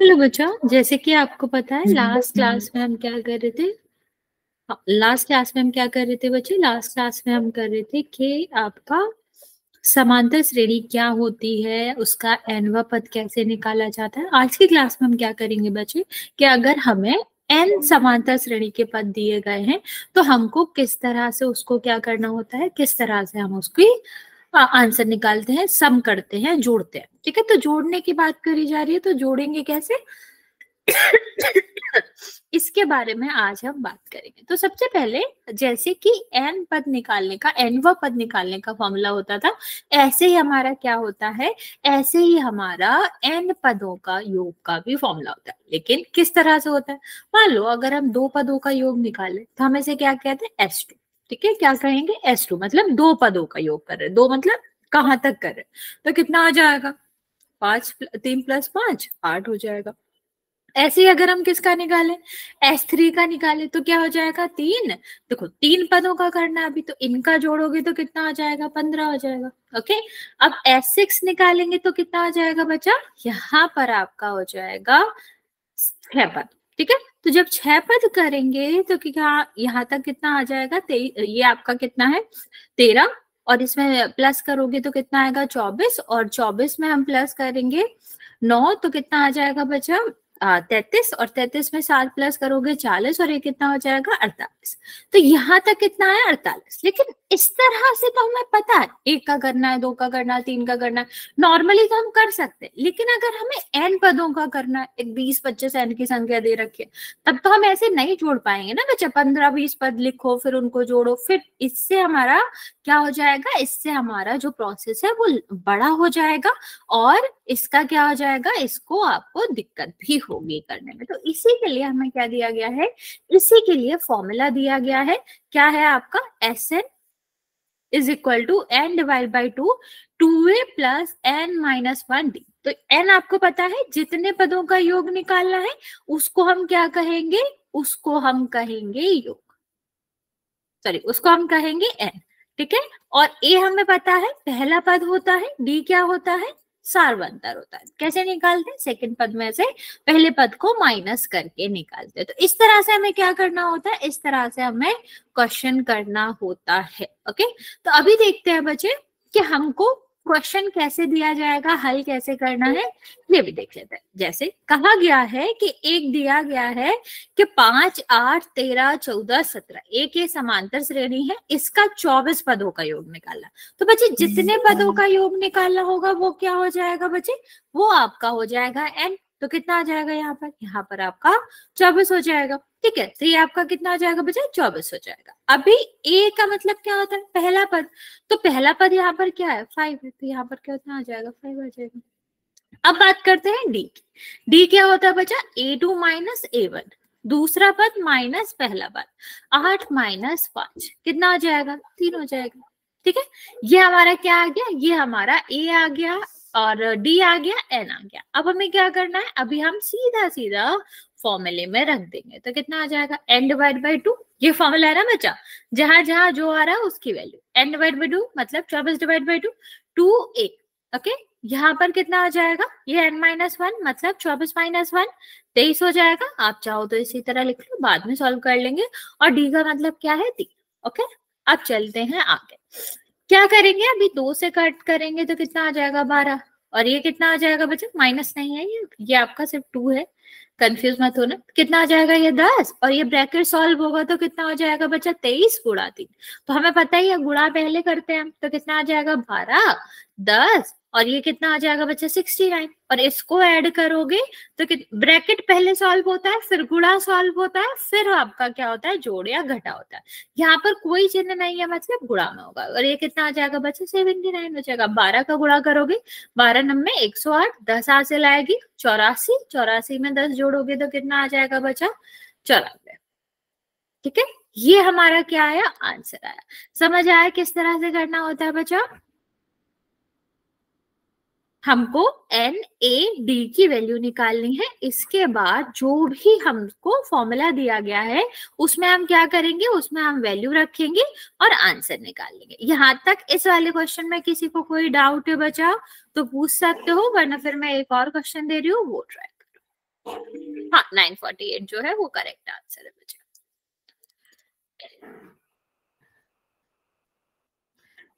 Hello बच्चा, जैसे कि आपको पता है लास्ट क्लास में हम क्या कर रहे थे। लास्ट क्लास में हम क्या कर रहे थे बच्चे? लास्ट क्लास में हम कर रहे थे कि आपका समांतर श्रेणी क्या होती है, उसका nवां पद कैसे निकाला जाता है। आज की क्लास में हम क्या करेंगे बच्चे कि अगर हमें n समांतर श्रेणी के पद दिए गए हैं तो हमको किस तरह से उसको क्या करना होता है, किस तरह से हम उसकी आंसर निकालते हैं, सम करते हैं, जोड़ते हैं। ठीक है, तो जोड़ने की बात करी जा रही है, तो जोड़ेंगे कैसे इसके बारे में आज हम बात करेंगे। तो सबसे पहले जैसे कि n पद निकालने का, nवां पद निकालने का फॉर्मूला होता था, ऐसे ही हमारा क्या होता है, ऐसे ही हमारा n पदों का योग का भी फॉर्मूला होता है। लेकिन किस तरह से होता है? मान लो अगर हम दो पदों का योग निकालें तो हम इसे क्या कहते हैं? S2। ठीक है, क्या कहेंगे? S2 मतलब दो पदों का योग कर रहे हैं। दो मतलब कहां तक कर रहे हैं, तो कितना आ जाएगा? 5 3 + 5 8 हो जाएगा। ऐसे ही अगर हम किसका निकालें, S3 का निकालें तो क्या हो जाएगा? 3। देखो 3 पदों का करना है अभी, तो इनका जोड़ोगे तो कितना आ जाएगा? 15 हो जाएगा। ओके, अब S6 निकालेंगे तो कितना आ जाएगा बच्चा? यहाँ पर आपका हो जाएगा 6 पद। ठीक है, तो जब 6 पद करेंगे तो क्या यहाँ तक कितना आ जाएगा? ये आपका कितना है? 13, और इसमें प्लस करोगे तो कितना आएगा? 24, और 24 में हम प्लस करेंगे 9 तो कितना आ जाएगा बच्चा? 33, और 33 में 7 प्लस करोगे 40, और ये कितना हो जाएगा? 48। तो यहाँ तक कितना है? 48। लेकिन इस तरह से तो हमें पता है, एक का करना है, दो का करना है, तीन का करना है, नॉर्मली तो हम कर सकते हैं। लेकिन अगर हमें n पदों का करना है, एक 20-25 n की संख्या दे रखी है, तब तो हम ऐसे नहीं जोड़ पाएंगे ना बच्चा। 15-20 पद लिखो, फिर उनको जोड़ो, फिर इससे हमारा क्या हो जाएगा? इससे हमारा जो प्रोसेस है वो बड़ा हो जाएगा, और इसका क्या हो जाएगा? इसको आपको दिक्कत भी होगी करने में। तो इसी के लिए हमें क्या दिया गया है? इसी के लिए फॉर्मूला दिया गया है। क्या है आपका? Sn is equal to n divide by 2 2a plus n minus 1d। तो n आपको पता है, जितने पदों का योग निकालना है उसको हम क्या कहेंगे? उसको हम कहेंगे योग, सॉरी उसको हम कहेंगे n। ठीक है, और a हमें पता है पहला पद होता है, d क्या होता है? सार्वंतर होता है। कैसे निकालते हैं? सेकंड पद में से पहले पद को माइनस करके निकालते हैं। तो इस तरह से हमें क्या करना होता है? इस तरह से हमें क्वेश्चन करना होता है। ओके, तो अभी देखते हैं बच्चे कि हमको क्वेश्चन कैसे दिया जाएगा, हल कैसे करना है, ये भी देख लेते हैं। जैसे कहा गया है कि एक दिया गया है कि 5 8 13 14 17 एक ये समांतर श्रेणी है, इसका 24 पदों का योग निकालना। तो बच्चे जितने पदों का योग निकालना होगा वो क्या हो जाएगा बच्चे? वो आपका हो जाएगा n। तो कितना आ जाएगा यहाँ पर? यहाँ पर आपका 24 हो जाएगा। ठीक है, तो ये आपका कितना हो जाएगा बच्चे? 24 हो जाएगा। अभी a का मतलब क्या होता है? पहला पद। तो पहला पद यहाँ पर क्या है? 5 है, तो यहाँ पर कितना आ जाएगा? 5 आ जाएगा। अब बात करते हैं डी की। डी क्या होता है बच्चा? A2 माइनस A1, दूसरा पद माइनस पहला पद, 8 माइनस 5 कितना आ जाएगा? 3 हो जाएगा। ठीक है, ये हमारा क्या आ गया? ये हमारा A आ गया, और D आ गया, N आ गया। अब हमें क्या करना है? अभी हम सीधा सीधा फॉर्मूले में रख देंगे। तो कितना आ जाएगा? n divide by 2। ये फॉर्मूला है ना बच्चा, जहां जहां जो आ रहा है उसकी वैल्यू। n डिवाइड बाई 2 मतलब 24 डिवाइड बाई 2 2a। ओके, यहाँ पर कितना आ जाएगा? ये n-1 मतलब 24 माइनस 1 23 हो जाएगा। आप चाहो तो इसी तरह लिख लो, बाद में सॉल्व कर लेंगे। और डी का मतलब क्या है? 3। ओके, अब चलते हैं आगे। क्या करेंगे? अभी 2 से कट करेंगे तो कितना आ जाएगा? 12। और ये कितना आ जाएगा बच्चे? माइनस नहीं है, ये आपका सिर्फ 2 है, कंफ्यूज मत होना। कितना आ जाएगा? ये 10, और ये ब्रैकेट सॉल्व होगा तो कितना हो जाएगा बच्चा? 23 गुणा 3। तो हमें पता ही है गुणा पहले करते हैं, तो कितना आ जाएगा? 12 10, और ये कितना आ जाएगा बच्चा? 69। और इसको ऐड करोगे तो ब्रैकेट पहले सॉल्व होता है, फिर गुणा सॉल्व होता है, फिर आपका क्या होता है? जोड़ या घटा होता है। यहाँ पर कोई चिन्ह नहीं है, मतलब गुणा में होगा। और ये कितना आ जाएगा बच्चा? 79 हो जाएगा। 12 का गुणा करोगे, 12 9 108, 10 हाथ से लाएगी 84, 84 में 10 जोड़ोगे तो कितना आ जाएगा बच्चा? 94। ठीक है, ये हमारा क्या आया? आंसर आया। समझ आया किस तरह से करना होता है बच्चा? हमको n a d की वैल्यू निकालनी है। इसके बाद जो भी हमको फॉर्मूला दिया गया है उसमें हम क्या करेंगे? उसमें हम वैल्यू रखेंगे और आंसर निकाल लेंगे। यहाँ तक इस वाले क्वेश्चन में किसी को कोई डाउट है बचा तो पूछ सकते हो, वरना फिर मैं एक और क्वेश्चन दे रही हूँ, वो ट्राई करो। हाँ 948 जो है वो करेक्ट आंसर है बच्चे।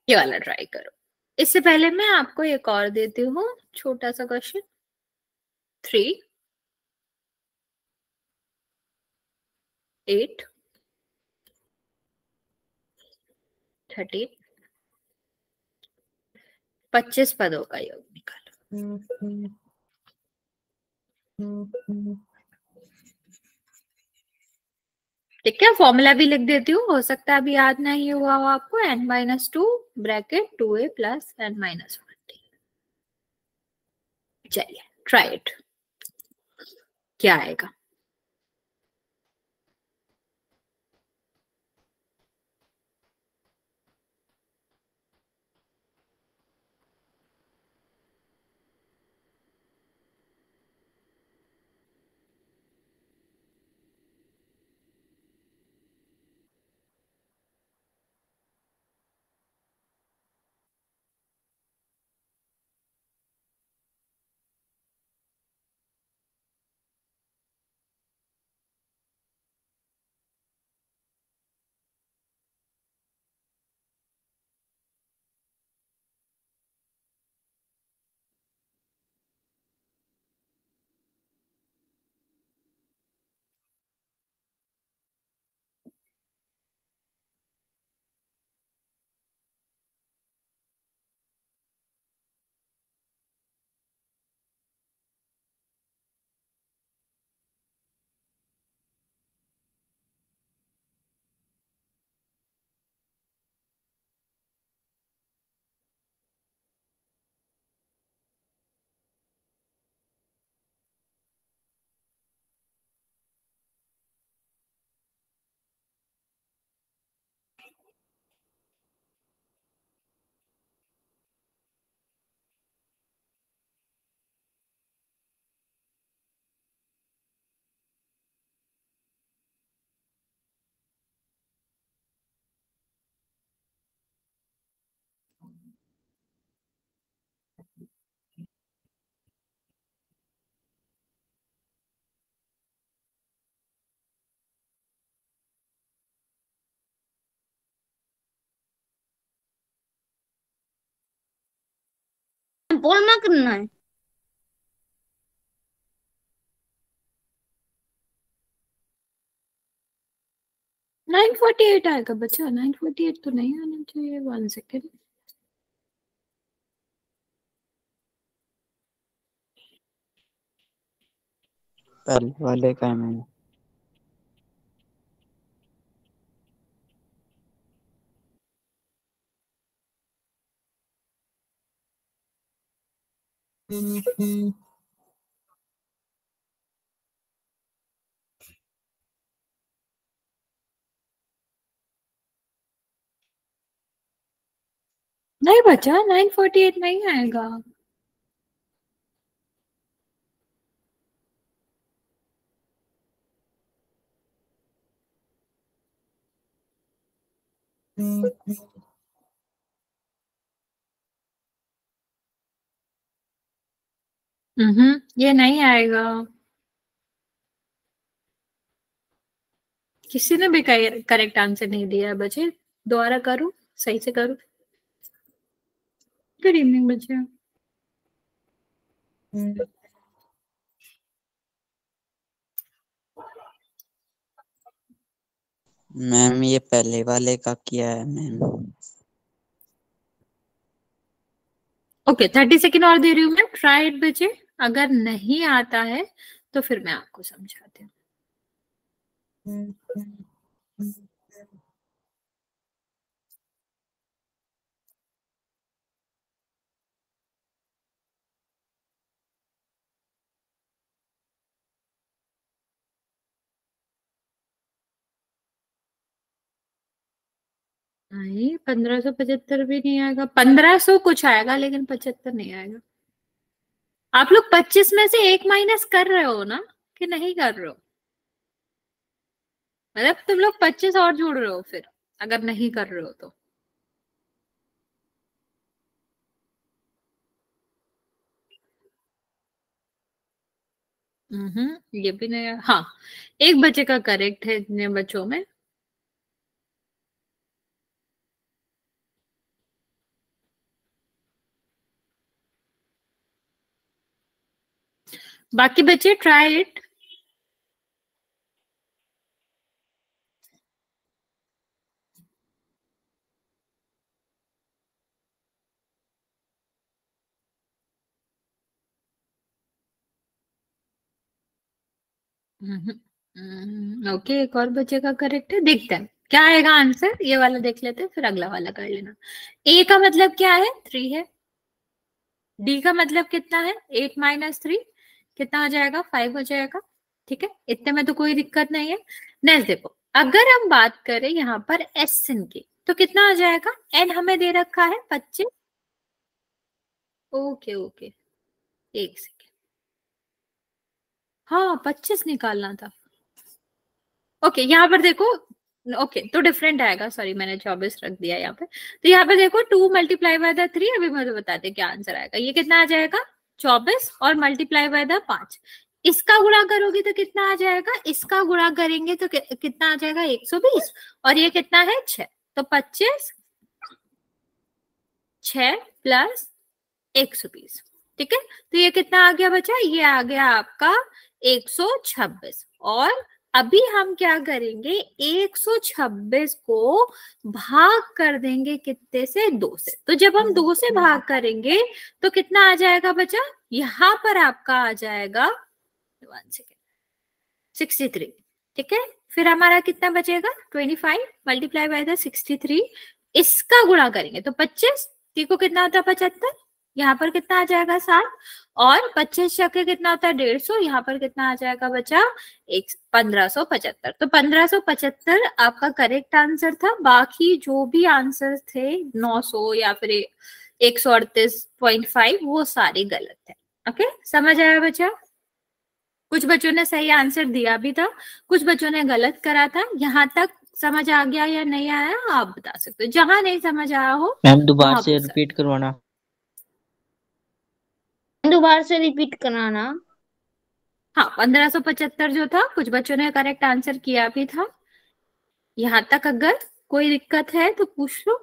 ये वाला ट्राई करो। इससे पहले मैं आपको एक और देती हूँ छोटा सा क्वेश्चन। 3 8 13 25 पदों का योग निकालो। ठीक है, फॉर्मूला भी लिख देती हूँ, हो सकता है अभी याद नहीं हुआ हो आपको। n-2 bracket 2a plus n-1। चलिए ट्राई इट, क्या आएगा। बोलना करना है। 948 आएगा बच्चा, 948 तो नहीं आना चाहिए। 1 सेकेंड। पहले वाले का है मैम। नहीं बच्चा, 948 नहीं आएगा। ये नहीं आएगा। किसी ने भी करेक्ट आंसर नहीं दिया है बच्चे। दोबारा करूं, सही से करूं। गुड इवनिंग बच्चे। मैम ये पहले वाले का किया है मैम। ओके 30 सेकेंड और दे रही हूँ मैं, ट्राई इट बच्चे। अगर नहीं आता है तो फिर मैं आपको समझाती हूँ। नहीं 1575 भी नहीं आएगा, 1500 कुछ आएगा लेकिन 75 नहीं आएगा। आप लोग 25 में से एक माइनस कर रहे हो ना, कि नहीं कर रहे हो? मतलब तुम लोग 25 और जोड़ रहे हो फिर, अगर नहीं कर रहे हो तो। ये भी नहीं है। हाँ, एक बच्चे का करेक्ट है इतने बच्चों में। बाकी बच्चे ट्राई इट। ओके, एक और बच्चे का करेक्ट है, देखते हैं क्या आएगा आंसर। ये वाला देख लेते हैं, फिर अगला वाला कर लेना। ए का मतलब क्या है? 3 है। डी का मतलब कितना है? 8 - 3 कितना हो जाएगा? 5 हो जाएगा। ठीक है, इतने में तो कोई दिक्कत नहीं है। नेक्स्ट देखो, अगर हम बात करें यहाँ पर एस एन की, तो कितना आ जाएगा? एन हमें दे रखा है 25। ओके ओके, एक सेकेंड। हाँ, 25 निकालना था। ओके, यहाँ पर देखो। ओके, तो डिफरेंट आएगा, सॉरी मैंने 24 रख दिया यहाँ पे। तो यहाँ पे देखो 2 मल्टीप्लाई बाय द 3, अभी मुझे बताते क्या आंसर आएगा। ये कितना आ जाएगा? 24 और मल्टीप्लाई बाय द 5। इसका गुणा करोगे तो कितना आ जाएगा? इसका गुणा करेंगे तो कितना आ जाएगा? 120। और ये कितना है? 6। तो 25, 6 प्लस 120। ठीक है, तो ये कितना आ गया बच्चा? ये आ गया आपका 126। और अभी हम क्या करेंगे? 126 को भाग कर देंगे कितने से? 2 से। तो जब हम 2 से भाग करेंगे तो कितना आ जाएगा बच्चा? यहां पर आपका आ जाएगा 1 सेकेंड 63। ठीक है, फिर हमारा कितना बचेगा? 25 मल्टीप्लाई बाय द 63। इसका गुणा करेंगे तो 25, को कितना होता है? 75। यहाँ पर कितना आ जाएगा? 7। और 25 छक्के कितना होता है? 150। यहाँ पर कितना आ जाएगा बच्चा? 1575। तो 1575 आपका करेक्ट आंसर था। बाकी जो भी आंसर थे 900 या फिर 138.5, वो सारे गलत थे। ओके, समझ आया बच्चा? कुछ बच्चों ने सही आंसर दिया भी था, कुछ बच्चों ने गलत करा था। यहाँ तक समझ आ गया या नहीं आया आप बता सकते हो। जहां नहीं समझ आया हो मैम दोबारा से पूछ सकते रिपीट करवाना। दोबारा से रिपीट कराना। हाँ, 1575 जो था, कुछ बच्चों ने करेक्ट आंसर किया भी था। यहाँ तक अगर कोई दिक्कत है तो पूछ लो,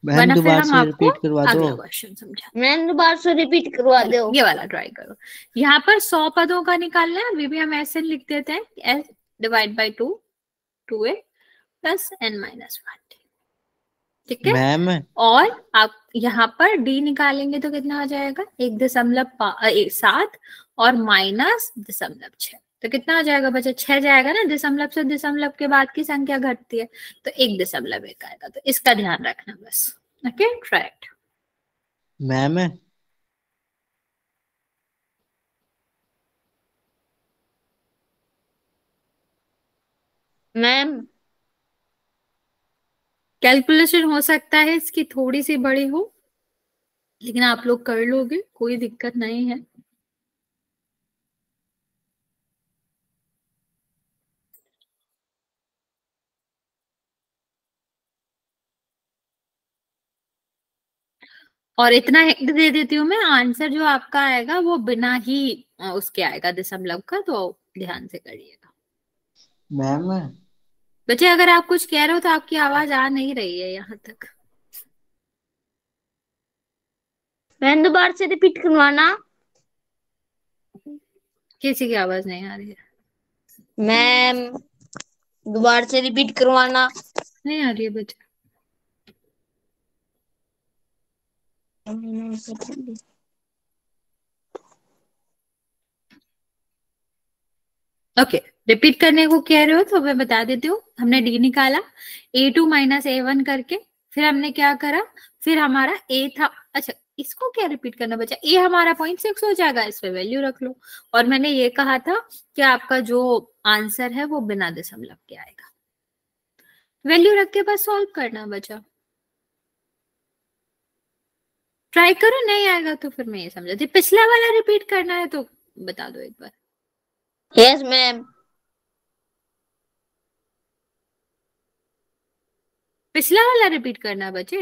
मैम वरना फिर दोबारा हम से आपको रिपीट करवा दो। अगला क्वेश्चन समझा। मैम दोबारा से रिपीट करवा दो। ये वाला ट्राई करो। यहाँ पर 100 पदों का निकालना है, अभी भी हम ऐसे लिख देते हैं, S divide by 2, 2a plus n-1। ठीक है, मैम और आप यहाँ पर डी निकालेंगे तो कितना आ जाएगा? 1.7 और -0.6। तो कितना आ जाएगा बच्चा? 6 जाएगा ना, दशमलव से दशमलव के बाद की संख्या घटती है, तो 1.1 आएगा। तो इसका ध्यान रखना बस। Okay, right. Ma'am ma'am calculation हो सकता है इसकी थोड़ी सी बड़ी हो, लेकिन आप लोग कर लोगे, कोई दिक्कत नहीं है। और इतना हिंट दे देती हूँ मैं, आंसर जो आपका आएगा वो बिना ही उसके आएगा दशमलव का, तो ध्यान से करिएगा। मैम बच्चे अगर आप कुछ कह रहे हो तो आपकी आवाज आ नहीं रही है यहाँ तक। मैम दोबारा से रिपीट करवाना। किसी की आवाज नहीं आ रही है? मैम दोबारा से रिपीट करवाना। नहीं आ रही है बच्चे? ओके, रिपीट करने को कह रहे हो तो मैं बता देती हूँ। हमने डी निकाला A2 - A1 करके, फिर हमने क्या करा? फिर हमारा ए था। अच्छा, इसको क्या रिपीट करना बचा? ए हमारा 0.6 हो जाएगा, इस पे वैल्यू रख लो। और मैंने ये कहा था कि आपका जो आंसर है वो बिना दशमलव के आएगा, वैल्यू रख के बस सॉल्व करना बचा। ट्राई करो, नहीं आएगा तो फिर मैं ये समझाती। पिछला वाला रिपीट करना है तो बता दो एक बार। Yes ma'am. पिछला वाला रिपीट करना बचे।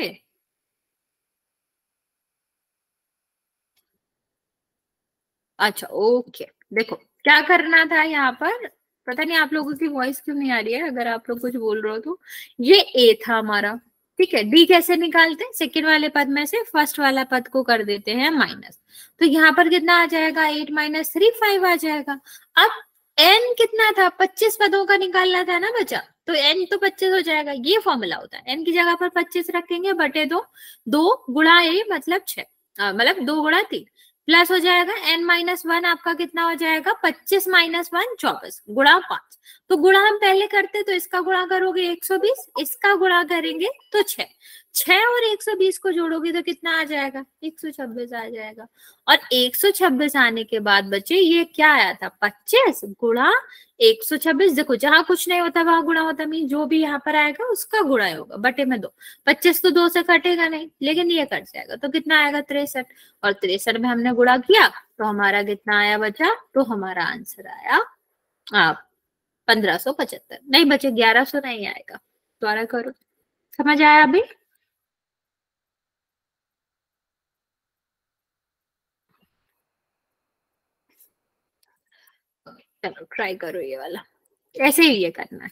अच्छा ओके, देखो क्या करना था यहाँ पर, पता नहीं आप लोगों की वॉइस क्यों नहीं आ रही है, अगर आप लोग कुछ बोल रहे हो तो। ये ए था हमारा, ठीक है। डी कैसे निकालते हैं, सेकेंड वाले पद में से फर्स्ट वाला पद को कर देते हैं माइनस, तो यहाँ पर कितना आ जाएगा, 8 - 3 5 आ जाएगा। अब एन कितना था, 25 पदों का निकालना था ना बच्चा, तो एन तो 25 हो जाएगा। ये फॉर्मूला होता है, एन की जगह पर 25 रखेंगे बटे 2, 2 गुणा ए मतलब 6, मतलब 2 गुणा 3 प्लस हो जाएगा n-1 आपका कितना हो जाएगा, 25 - 1 24 गुणा 5। तो गुणा हम पहले करते, तो इसका गुणा करोगे 120, इसका गुणा करेंगे तो 6, 6 और 120 को जोड़ोगे तो कितना आ जाएगा, 126 आ जाएगा। और 126 आने के बाद बच्चे ये क्या आया था, 25 गुणा 126। देखो जहां कुछ नहीं होता वहां गुणा होता, मीन जो भी यहाँ पर आएगा उसका गुणा होगा, बटे में 2। 25 तो 2 से कटेगा नहीं, लेकिन ये कट जाएगा, तो कितना आएगा 63। और 63 में हमने गुणा किया तो हमारा कितना आया बचा, तो हमारा आंसर आया 1575। नहीं बचे 1100 नहीं आएगा, दोबारा करो। समझ आया अभी? चलो ट्राई करो ये वाला, ऐसे ही ये करना है।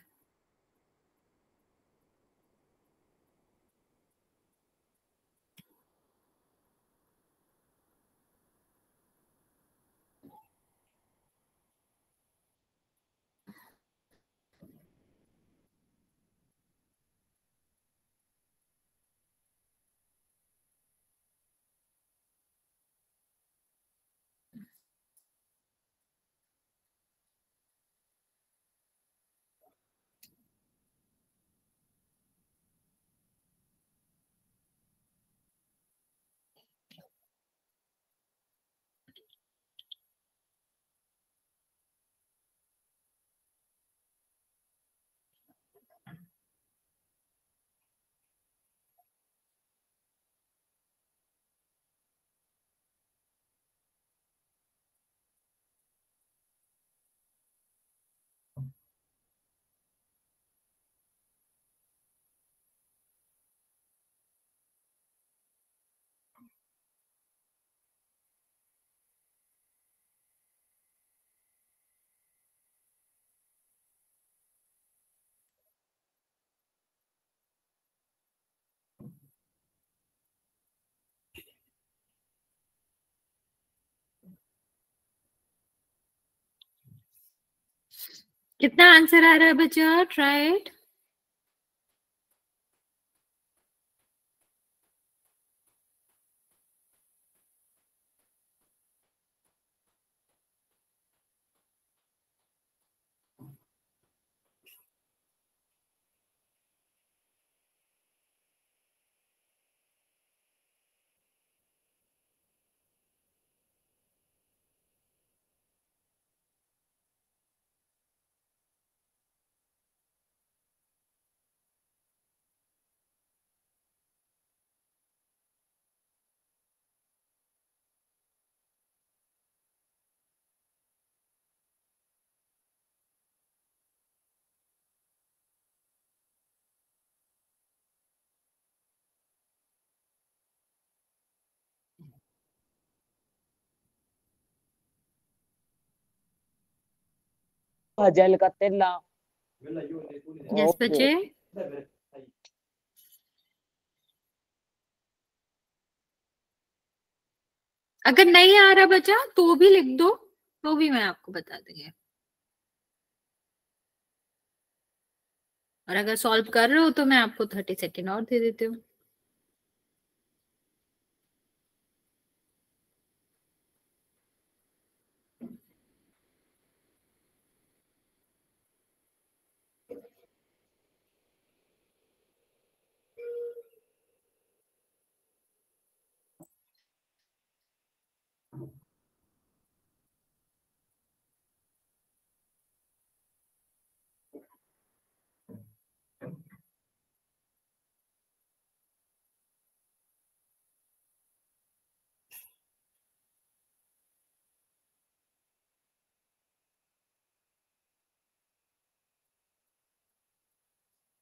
कितना आंसर आ रहा है बच्चा, ट्राई इट। जल का तेला। यस बच्चे, अगर नहीं आ रहा बच्चा तो भी लिख दो, तो भी मैं आपको बता दूंगी। और अगर सॉल्व कर रहे हो तो मैं आपको 30 सेकेंड और दे देती हूँ।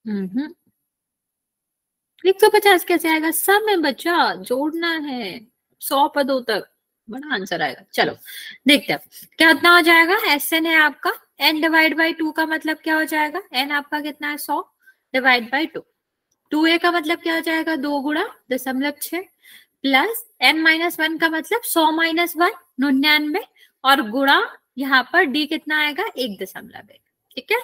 हम्म 150 कैसे आएगा, सब में बच्चा जोड़ना है 100 पदों तक। बड़ा आंसर आएगा। चलो देखते हैं क्या कितना हो जाएगा। एन है आपका, एन डिवाइड बाई 2 का मतलब क्या हो जाएगा, एन आपका कितना है 100 डिवाइड बाई 2। 2a का मतलब क्या हो जाएगा 2 गुणा 0.6 प्लस n माइनस 1 का मतलब 100 माइनस 1 99 और गुणा यहाँ पर d कितना आएगा 1.1। ठीक है,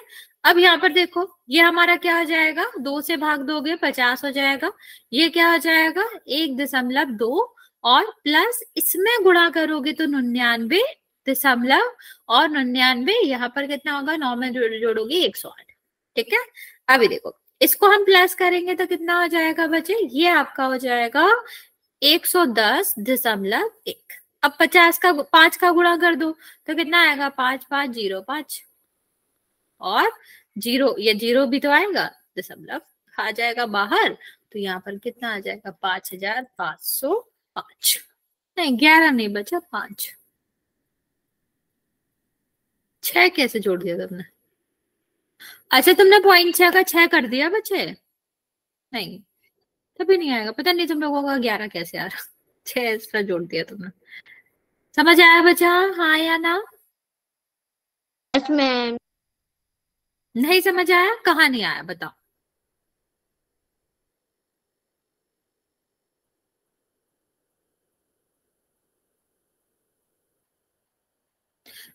अब यहाँ पर देखो ये हमारा क्या हो जाएगा, 2 से भाग दोगे 50 हो जाएगा, ये क्या हो जाएगा 1.2 और प्लस इसमें गुणा करोगे तो 99 दशमलव और 99 यहाँ पर कितना होगा 9 में जोड़ोगे 108। ठीक है, अभी देखो इसको हम प्लस करेंगे तो कितना हो जाएगा बच्चे, ये आपका हो जाएगा 110.1। अब 50 का 5 का गुणा कर दो तो कितना आएगा 5505 और 0, ये 0 भी तो आएगा, दशमलव आ जाएगा बाहर, तो यहाँ पर कितना आ जाएगा 5505। नहीं 11 नहीं बचा 5, 6 कैसे जोड़ दिया तुमने? अच्छा तुमने पॉइंट 6 का 6 कर दिया बच्चे? नहीं तभी नहीं आएगा, पता नहीं तुम लोगों का 11 कैसे आ रहा, 6 एक्स्ट्रा जोड़ दिया तुमने। समझ आया बच्चा, हाँ या ना? Yes ma'am. नहीं समझ आया, कहाँ नहीं आया बताओ।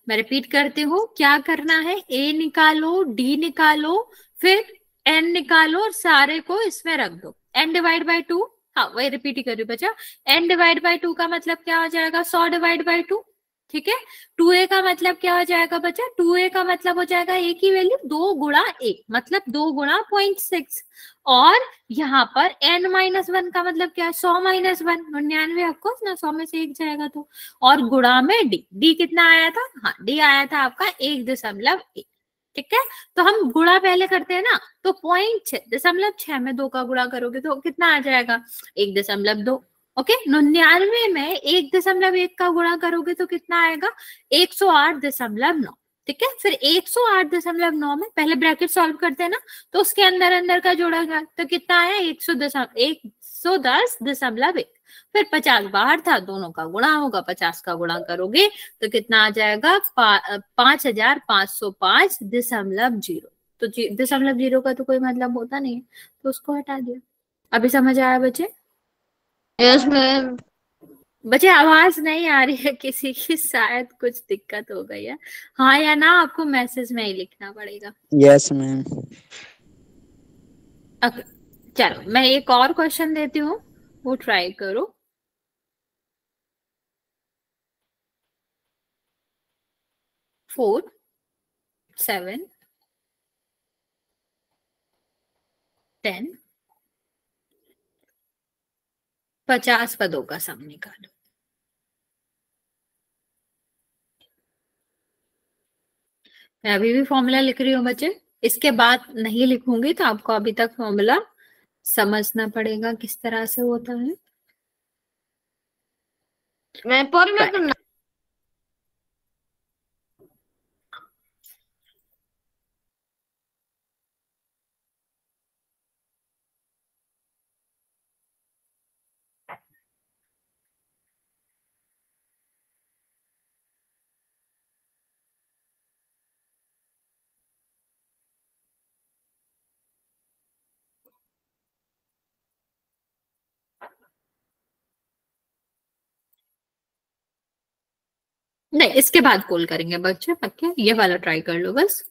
मैं रिपीट करती हूँ, क्या करना है, ए निकालो, डी निकालो, फिर एन निकालो और सारे को इसमें रख दो। एन डिवाइड बाई 2, हाँ वही रिपीट ही कर रही हूँ बच्चा। एन डिवाइड बाई 2 का मतलब क्या हो जाएगा 100 डिवाइड बाई 2। ठीक है, 2a का मतलब क्या हो जाएगा बच्चा, 2a का मतलब हो जाएगा a की वैल्यू 2 गुणा 1 मतलब 2 गुणा 0.6 और यहाँ पर n माइनस 1 का मतलब क्या है 100 माइनस 1 99 आपको ना 100 में से 1 जाएगा तो, और गुणा में d कितना आया था, हाँ d आया था आपका 1.1। ठीक है, तो हम गुणा पहले करते हैं ना, तो 0.6 में 2 का गुणा करोगे तो कितना आ जाएगा 1.2। ओके, 99 में 1.1 का गुणा करोगे तो कितना आएगा 108.9। ठीक है, फिर 108.9 में पहले ब्रैकेट सॉल्व करते हैं ना, तो उसके अंदर अंदर का जोड़ेगा तो कितना आया 110.1। फिर 50 बाहर था, दोनों का गुणा होगा, 50 का गुणा करोगे तो कितना आ जाएगा 5505.0। तो 0.0 का तो कोई मतलब होता नहीं है, तो उसको हटा दिया। अभी समझ आया बच्चे? Yes ma'am. बच्चे आवाज नहीं आ रही है किसी की, शायद कुछ दिक्कत हो गई है, हाँ या ना आपको मैसेज में ही लिखना पड़ेगा। Yes ma'am. चलो मैं एक और क्वेश्चन देती हूँ, वो ट्राई करो। फोर 7 10 50 पदों का सम निकालो। मैं अभी भी फॉर्मूला लिख रही हूँ बच्चे, इसके बाद नहीं लिखूंगी तो आपको अभी तक फॉर्मूला समझना पड़ेगा किस तरह से होता है। मैं पॉल में करना। नहीं इसके बाद कॉल करेंगे बच्चे, पक्के ये वाला ट्राई कर लो बस।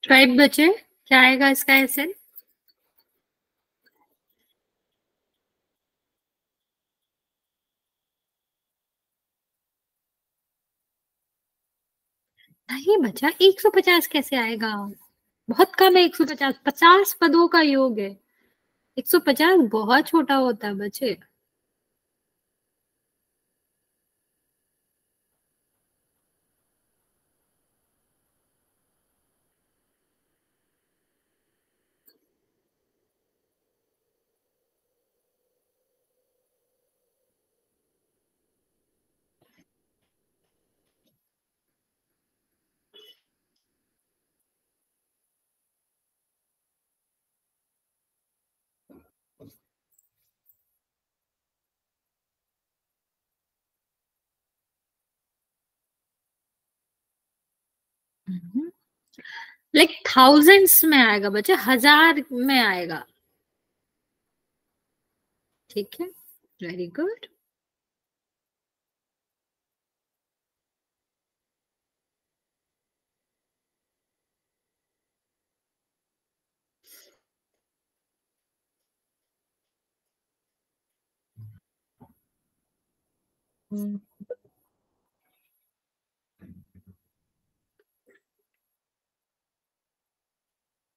राइट बच्चे, क्या आएगा इसका एसएन? नहीं बचा, 150 कैसे आएगा? बहुत कम है 150, 50 पदों का योग है। 150 बहुत छोटा होता है बच्चे। लाइक थाउजेंड्स में आएगा बच्चे, 1000 में आएगा। ठीक है, वेरी गुड।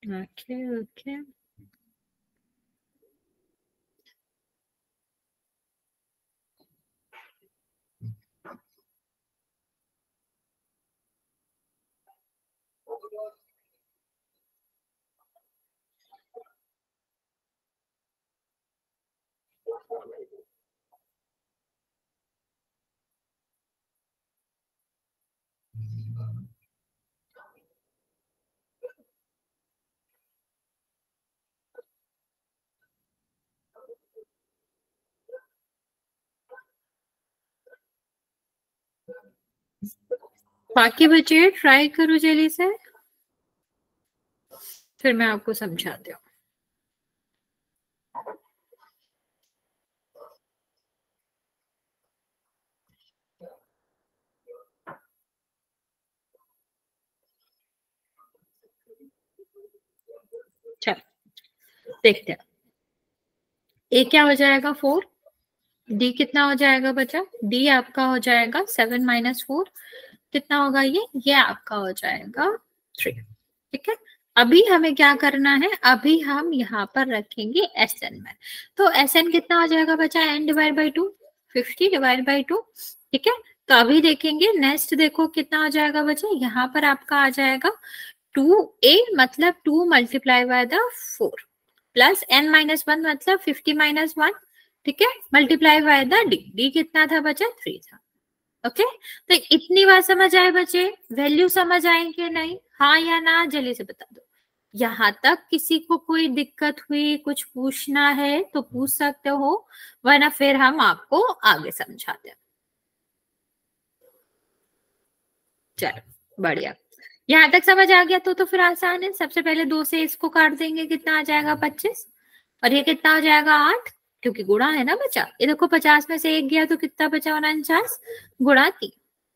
ओके ओके, बाकी बच्चे ट्राई करो जल्दी से, फिर मैं आपको समझाती हूँ। चल देखते हैं, ए क्या हो जाएगा 4, डी कितना हो जाएगा बच्चा? डी आपका हो जाएगा 7 - 4, कितना होगा ये आपका हो जाएगा 3। ठीक है, अभी हमें क्या करना है, अभी हम यहाँ पर रखेंगे एसएन में। तो एसएन कितना हो जाएगा बच्चा? N divide by 2, 50 divide by 2। ठीक है, तो अभी देखेंगे नेक्स्ट, देखो कितना हो जाएगा बच्चा, यहाँ पर आपका आ जाएगा 2a मतलब 2 multiply by the 4 plus n - 1 मतलब 50 - 1। ठीक है, multiply by the D, D कितना था बच्चा? 3 था। ओके, तो इतनी बात समझ आए बच्चे? वैल्यू समझ आएंगे नहीं? हाँ या ना जल्दी से बता दो। यहाँ तक किसी को कोई दिक्कत हुई, कुछ पूछना है तो पूछ सकते हो, वरना फिर हम आपको आगे समझाते हैं। चलो बढ़िया, यहाँ तक समझ आ गया तो फिर आसान है। सबसे पहले 2 से इसको काट देंगे, कितना आ जाएगा? 25, और ये कितना हो जाएगा? 8, क्योंकि गुणा है ना बच्चा। ये देखो 50 में से 1 गया तो कितना बचा? 49 गुणा 3।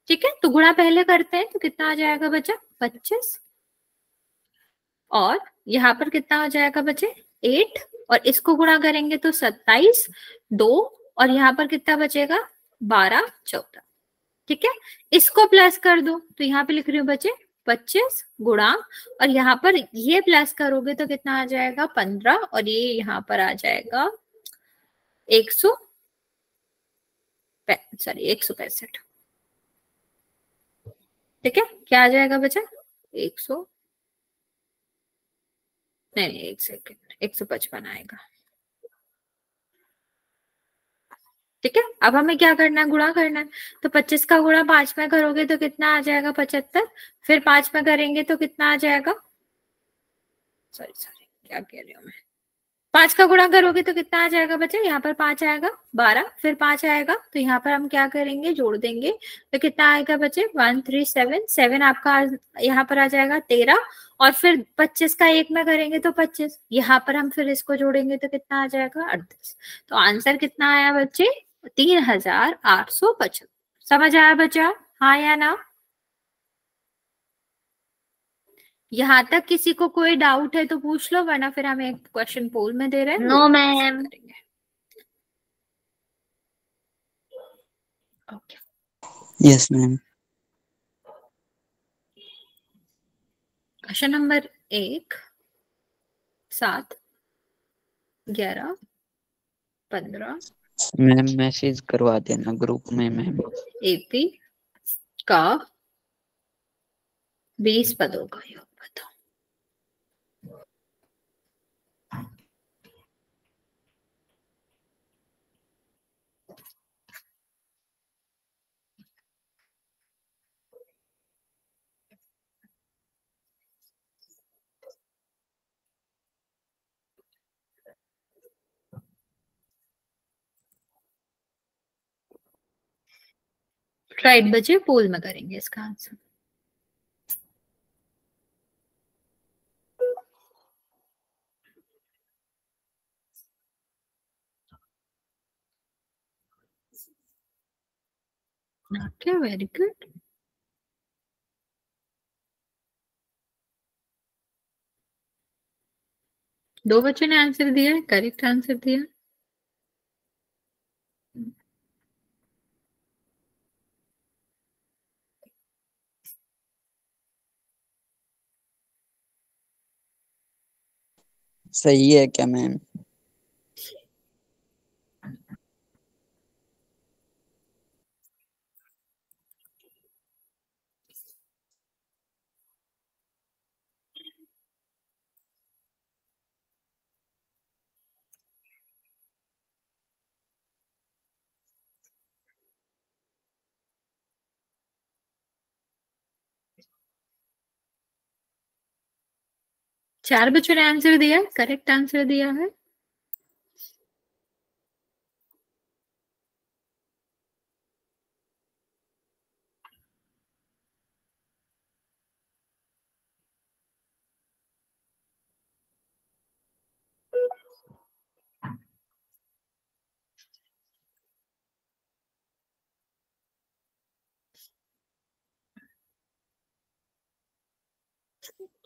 ठीक है, तो गुणा पहले करते हैं, तो कितना आ जाएगा बच्चा? 25, और यहाँ पर कितना हो जाएगा बच्चे? 8, और इसको गुणा करेंगे तो 27, 2, और यहाँ पर कितना बचेगा? 12, 14। ठीक है, इसको प्लस कर दो, तो यहाँ पे लिख रही हूँ बच्चे 25 गुणा, और यहाँ पर ये प्लस करोगे तो कितना आ जाएगा? 15, और ये यहाँ पर आ जाएगा 165। ठीक है, क्या आ जाएगा बच्चा? 100 नहीं, एक सेकेंड, 155 आएगा। ठीक है, अब हमें क्या करना है? गुणा करना है। तो 25 का गुणा 5 में करोगे तो कितना आ जाएगा? 75, फिर 5 में करेंगे तो कितना आ जाएगा? सॉरी क्या कह रही हूँ मैं, 5 का गुणा करोगे तो कितना आ जाएगा बच्चे? यहाँ पर 5 आएगा, 12, फिर 5 आएगा, तो यहाँ पर हम क्या करेंगे? जोड़ देंगे, तो कितना आएगा बच्चे? 137 आपका यहाँ पर आ जाएगा 13, और फिर 25 का 1 में करेंगे तो 25, यहाँ पर हम फिर इसको जोड़ेंगे तो कितना आ जाएगा? 38। तो आंसर कितना आया बच्चे? 3875। समझ आया बच्चा? हाँ या ना? यहाँ तक किसी को कोई डाउट है तो पूछ लो, वरना फिर हम एक क्वेश्चन पोल में दे रहे हैं। No ma'am. Yes ma'am. Question number 1, 7, 11, 15 ma'am message करवा देना ग्रुप में मैम। एपी का 20 पदों का योग बताओ। राइट बच्चे, पोल में करेंगे इसका आंसर। Okay, very good. दो बच्चों ने आंसर दिया है, करेक्ट आंसर दिया। सही है क्या मैम? चार बच्चों ने आंसर दिया, करेक्ट आंसर दिया है।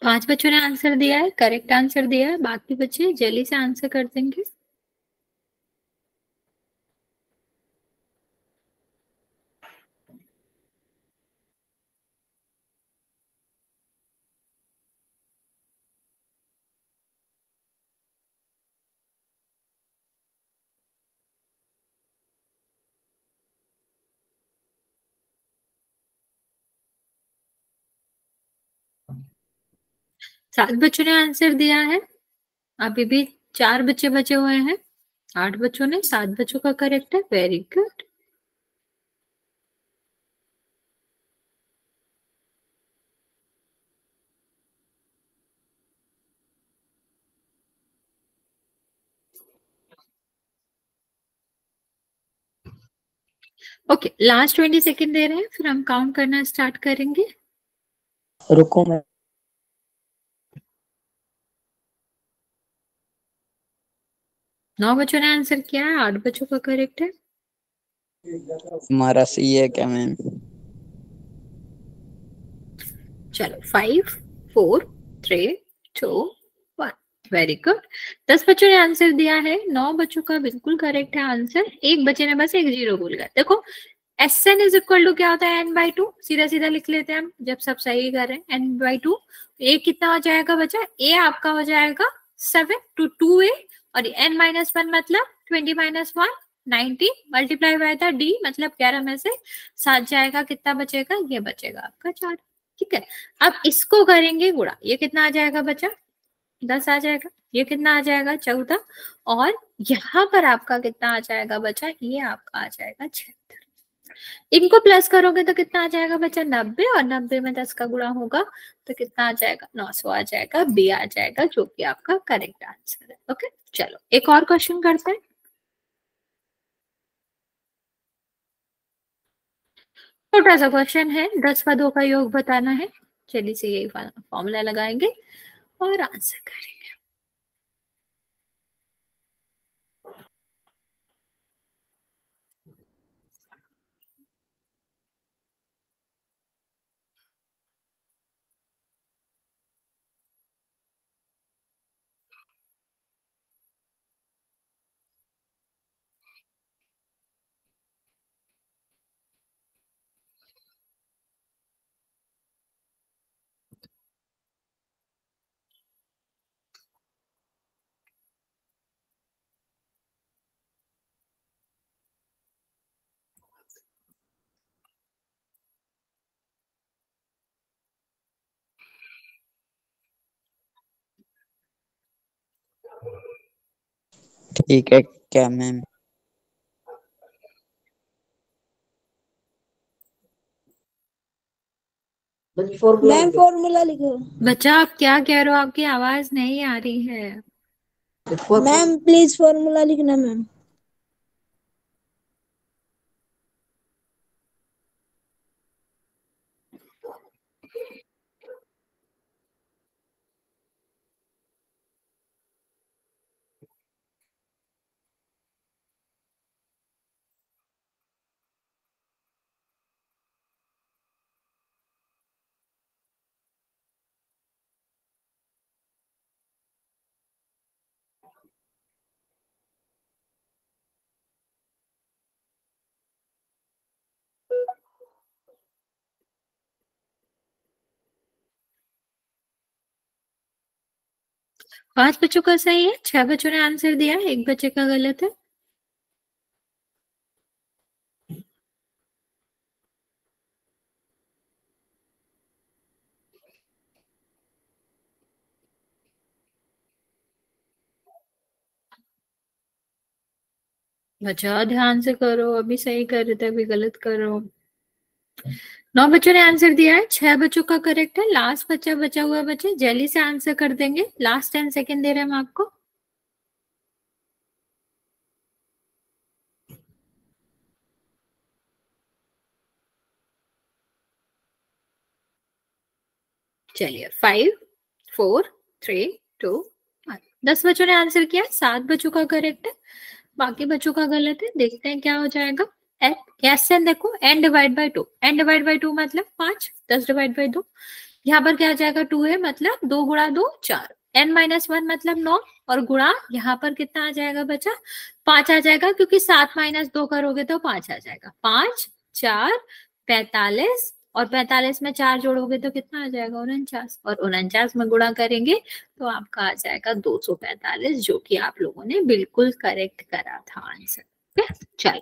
पांच बच्चों ने आंसर दिया है, करेक्ट आंसर दिया है। बाकी बच्चे जल्दी से आंसर कर देंगे। सात बच्चों ने आंसर दिया है। अभी भी चार बच्चे बचे हुए हैं। आठ बच्चों ने, सात बच्चों का करेक्ट है, very good. Okay, last 20 second दे रहे हैं, फिर हम काउंट करना स्टार्ट करेंगे। रुको मैं। 9 बच्चों ने आंसर किया है, 8 बच्चों का करेक्ट है। हमारा सही है क्या मैम? चलो 5, 4, 3, 2, 1, वेरी गुड। 10 बच्चों ने आंसर दिया है, 9 बच्चों का बिल्कुल करेक्ट है आंसर। एक बच्चे ने बस एक जीरो बोल गया। देखो Sn इज इक्वल टू क्या होता है, n/2। सीधा सीधा लिख लेते हैं हम जब सब सही कर रहे हैं। n/2 a कितना हो जाएगा बच्चा? a आपका हो जाएगा 7 to 2a, और n-1 मतलब 20-1 90 मल्टीप्लाई बाय था d मतलब 11 में से 7 जाएगा, कितना बचेगा? ये बचेगा आपका 4। ठीक है, अब इसको करेंगे गुणा। ये कितना आ जाएगा बच्चा? 10 आ जाएगा। ये कितना आ जाएगा? 14। और यहाँ पर आपका कितना आ जाएगा बच्चा? ये आपका आ जाएगा 76। इनको प्लस करोगे तो कितना आ जाएगा बच्चा? 90, और 90 में 10 का गुणा होगा तो कितना आ जाएगा? 900 आ जाएगा, बी आ जाएगा, जो कि आपका करेक्ट आंसर है। ओके, चलो एक और क्वेश्चन करते हैं। छोटा सा क्वेश्चन है, 10 पदों का योग बताना है। चलिए से यही फॉर्मूला लगाएंगे और आंसर करेंगे। ठीक है क्या मैम? मैम फॉर्मूला लिखो। बच्चा आप क्या कह रहे हो? आपकी आवाज नहीं आ रही है। मैम प्लीज फॉर्मूला लिखना मैम। पांच बच्चों का सही है, छह बच्चों ने आंसर दिया, एक बच्चे का गलत है। बच्चा ध्यान से करो, अभी सही कर रहे थे अभी गलत कर रहे हो। नौ बच्चों ने आंसर दिया है, छह बच्चों का करेक्ट है। लास्ट बच्चा बचा हुआ बच्चे जल्दी से आंसर कर देंगे, लास्ट 10 सेकेंड दे रहे हैं हम आपको। चलिए 5 4 3 2 1। 10 बच्चों ने आंसर किया, 7 बच्चों का करेक्ट है, बाकी बच्चों का गलत है। देखते हैं क्या हो जाएगा। एस एन देखो, N divide by two, N divide by two मतलब 5, 10 डिवाइड बाई 2। यहाँ पर क्या आ जाएगा, 2 है मतलब 2 गुणा 2 4, एन माइनस 1 मतलब 9, और गुणा यहाँ पर कितना आ जाएगा बच्चा, 5 आ जाएगा, क्योंकि 7 माइनस 2 करोगे तो 5 आ जाएगा। 5 4 45, और 45 में 4 जोड़ोगे तो कितना आ जाएगा, 49, और 49 में गुणा करेंगे तो आपका आ जाएगा 245, जो कि आप लोगों ने बिल्कुल करेक्ट करा था आंसर। चलिए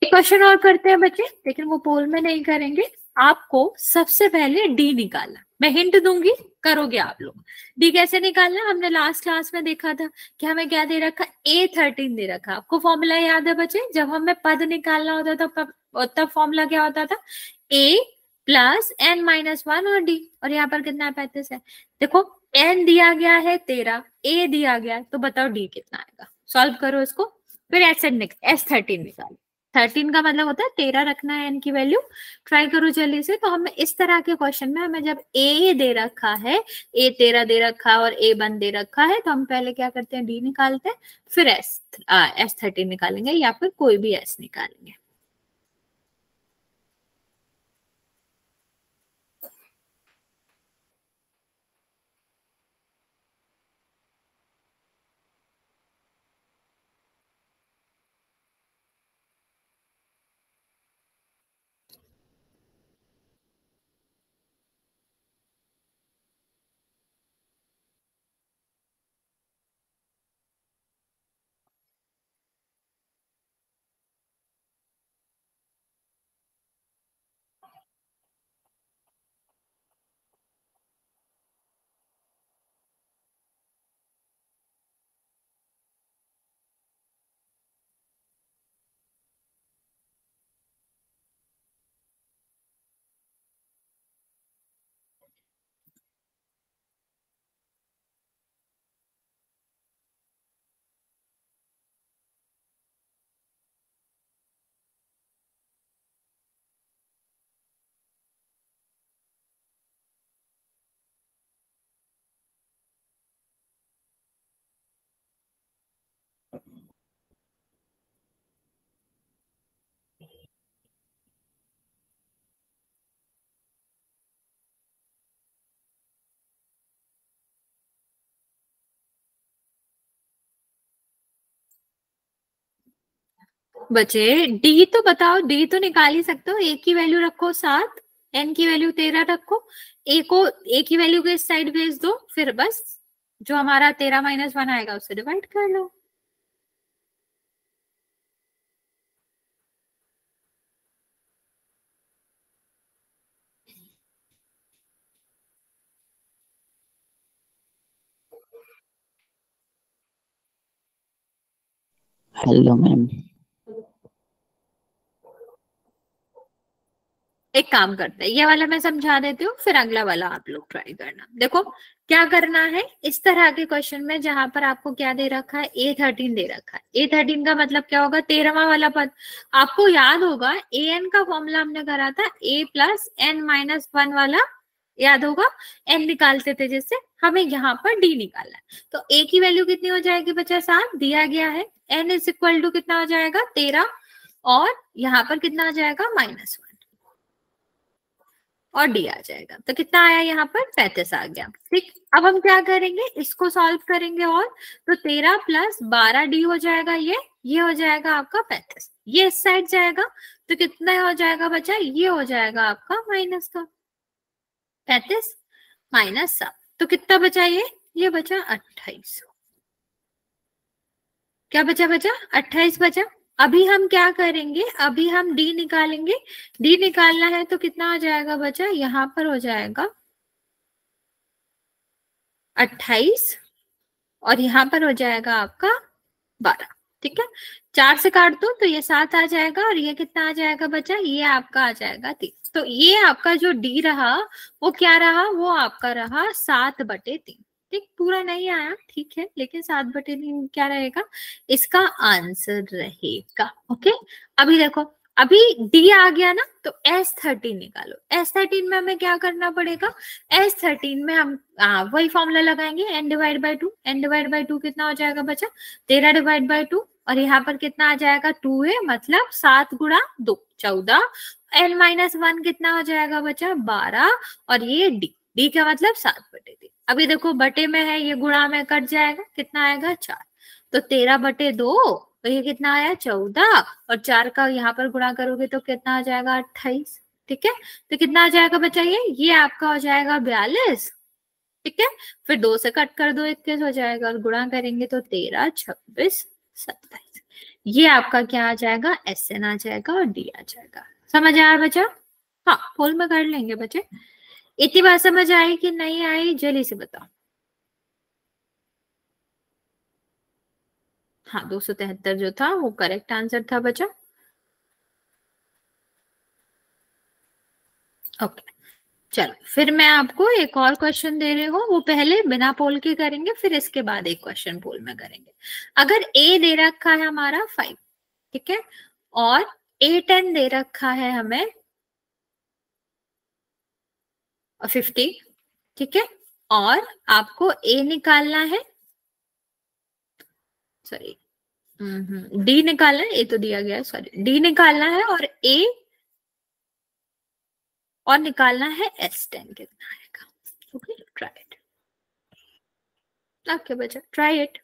एक क्वेश्चन और करते हैं बच्चे, लेकिन वो पोल में नहीं करेंगे। आपको सबसे पहले डी निकालना, मैं हिंट दूंगी, करोगे आप लोग। डी कैसे निकालना, हमने लास्ट क्लास में देखा था कि हमें क्या दे रखा, A13 दे रखा। आपको फॉर्मूला याद है बच्चे, जब हमें पद निकालना होता था तब फॉर्मूला क्या होता था, A प्लस एन माइनस 1 और डी, और यहाँ पर कितना है, 35 है। देखो एन दिया गया है 13, ए दिया गया है, तो बताओ डी कितना आएगा। सॉल्व करो इसको, फिर S13 निकालो। 13 का मतलब होता है 13 रखना है एन की वैल्यू। ट्राई करो जल्दी से। तो हमें इस तरह के क्वेश्चन में हमें जब ए दे रखा है, A13 दे रखा है और A1 दे रखा है, तो हम पहले क्या करते हैं, डी निकालते हैं, फिर S13 निकालेंगे, या फिर कोई भी एस निकालेंगे। बचे डी तो बताओ, डी तो निकाल ही सकते हो। ए की वैल्यू रखो 7, एन की वैल्यू 13 रखो, ए की वैल्यू को इस साइड भेज दो, फिर बस जो हमारा 13 माइनस 1 आएगा उससे डिवाइड कर लो। Hello ma'am. एक काम करते हैं, ये वाला मैं समझा देती हूँ, फिर अगला वाला आप लोग ट्राई करना। देखो क्या करना है, इस तरह के क्वेश्चन में जहां पर आपको क्या दे रखा है, A13 दे रखा है। A13 का मतलब क्या होगा, 13वां वाला पद। आपको याद होगा an का फॉर्मूला हमने करा था a प्लस n माइनस 1 वाला, याद होगा। n निकालते थे जैसे, हमें यहाँ पर d निकालना है। तो a की वैल्यू कितनी हो जाएगी बच्चा, 7 दिया गया है। n इज इक्वल टू कितना हो जाएगा, 13, और यहाँ पर कितना आ जाएगा, -1, और डी आ जाएगा। तो कितना आया यहाँ पर, 35 आ गया। ठीक, अब हम क्या करेंगे, इसको सॉल्व करेंगे, और तो 13 प्लस 12 डी हो जाएगा, ये हो जाएगा आपका 35। ये इस साइड जाएगा तो कितना हो जाएगा बच्चा, ये हो जाएगा आपका माइनस का 35 -7, तो कितना बचा, ये बचा 28। क्या बचा, 28 बचा। अभी हम क्या करेंगे, अभी हम डी निकालेंगे। डी निकालना है तो कितना हो जाएगा बच्चा, यहाँ पर हो जाएगा 28, और यहाँ पर हो जाएगा आपका 12। ठीक है, 4 से काट दो तो ये 7 आ जाएगा, और ये कितना आ जाएगा बच्चा, ये आपका आ जाएगा 3। तो ये आपका जो डी रहा वो क्या रहा, वो आपका रहा 7/3। ठीक, पूरा नहीं आया, ठीक है, लेकिन 7/3 क्या रहेगा, इसका आंसर रहेगा। ओके, अभी देखो, अभी डी आ गया ना, तो S13 निकालो। S13 में हमें क्या करना पड़ेगा, S13 में हम वही फॉर्मूला लगाएंगे, n/2। n/2 कितना हो जाएगा बच्चा, 13/2, और यहाँ पर कितना आ जाएगा, 2 है, मतलब 7 गुणा 2 14, n-1 कितना हो जाएगा बच्चा, 12, और ये डी का मतलब 7/3। अभी देखो बटे में है, ये गुणा में कट जाएगा, कितना आएगा 4, तो 13/2, तो ये कितना आया 14, और 4 का यहाँ पर गुणा करोगे तो कितना आ जाएगा 28। ठीक है, तो कितना आ जाएगा बच्चा, ये आपका हो जाएगा 42। ठीक है, फिर 2 से कट कर दो, 21 हो जाएगा, और गुणा करेंगे तो 13, 26, 27। ये आपका क्या आ जाएगा, SN आ जाएगा, और डी आ जाएगा। समझ आया बच्चा, हाँ पोल में कर लेंगे बच्चे। इतनी बात समझ आई कि नहीं आई, जल्दी से बताओ। हाँ, 273 जो था वो करेक्ट आंसर था बच्चा। ओके, चलो फिर मैं आपको एक और क्वेश्चन दे रही हूँ, वो पहले बिना पोल के करेंगे, फिर इसके बाद एक क्वेश्चन पोल में करेंगे। अगर ए दे रखा है हमारा 5, ठीक है, और A10 दे रखा है हमें 50, ठीक है, और आपको ए निकालना है, सॉरी डी निकालना है, ए तो दिया गया है, सॉरी डी निकालना है, और ए, और निकालना है S10 कितना आएगा। Okay, try it. ओके बच्चा, ट्राई इट।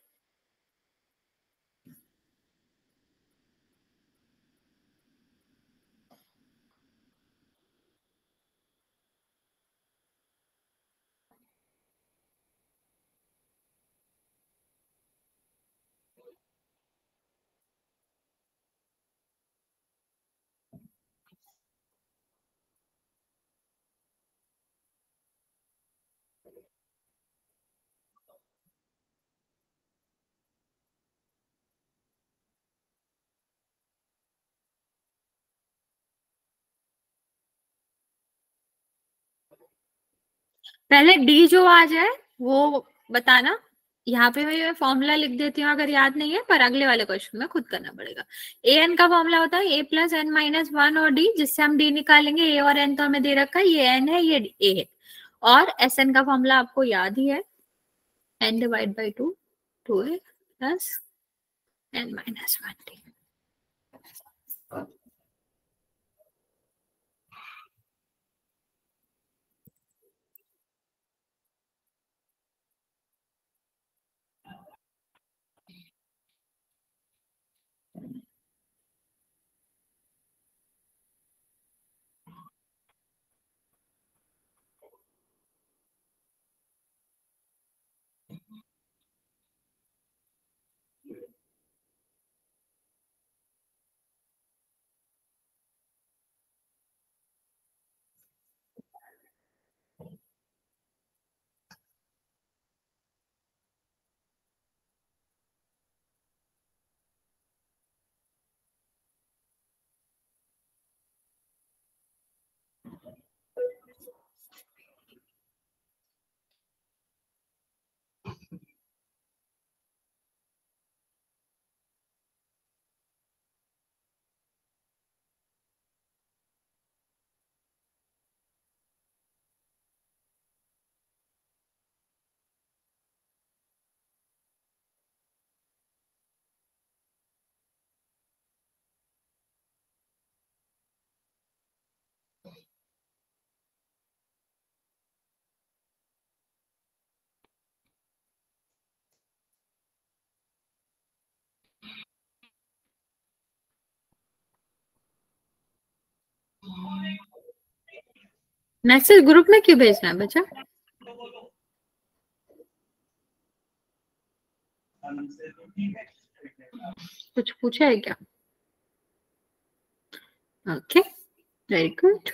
पहले डी जो आ जाए वो बताना। यहाँ पे मैं फॉर्मूला लिख देती हूँ अगर याद नहीं है, पर अगले वाले क्वेश्चन में खुद करना पड़ेगा। ए एन का फॉर्मूला होता है a प्लस n-1 और डी, जिससे हम डी निकालेंगे। ए और एन तो हमें दे रखा है, ये एन है, ये ए है, और एस एन का फॉर्मूला आपको याद ही है, n/2 2a plus n-1 D. Message group में क्यों भेजना है बच्चा? कुछ पूछा है क्या? Okay, very good.